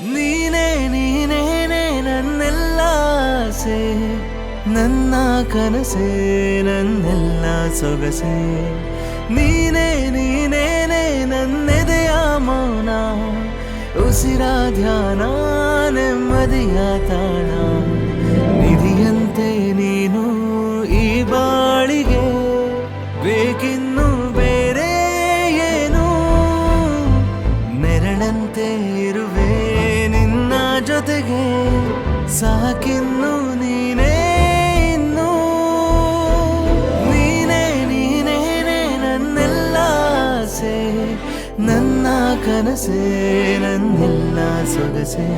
ನೀನೇ ನೀನೇನೆ ನನ್ನೆಲ್ಲ ಆಸೆ, ನನ್ನ ಕನಸೇ ನನ್ನೆಲ್ಲ ಸೊಗಸೆ. ನೀನೇ ನೀನೇನೆ ನನ್ನೆದೆಯ ಮೌನ, ಉಸಿರ ಧ್ಯಾನ ನೆಮ್ಮದಿಯ ತಾಣ. ನಿಧಿಯಂತೆ ನೀನು ಈ ಬಾಳಿಗೆ, ಬೇಕಿನ್ನು ಬೇರೆ ಏನು. ನೆರಳಂತೆ ಇರುವೆ ನಿನ್ನ ಜೊತೆಗೆ, ಸಾಕಿನ್ನು ನೀನೇ ಇನ್ನು. ನೀನೇ ನೀನೇನೆ ನನ್ನೆಲ್ಲ ಆಸೆ, ನನ್ನ ಕನಸೇ ನನ್ನೆಲ್ಲ ಸೊಗಸೆ.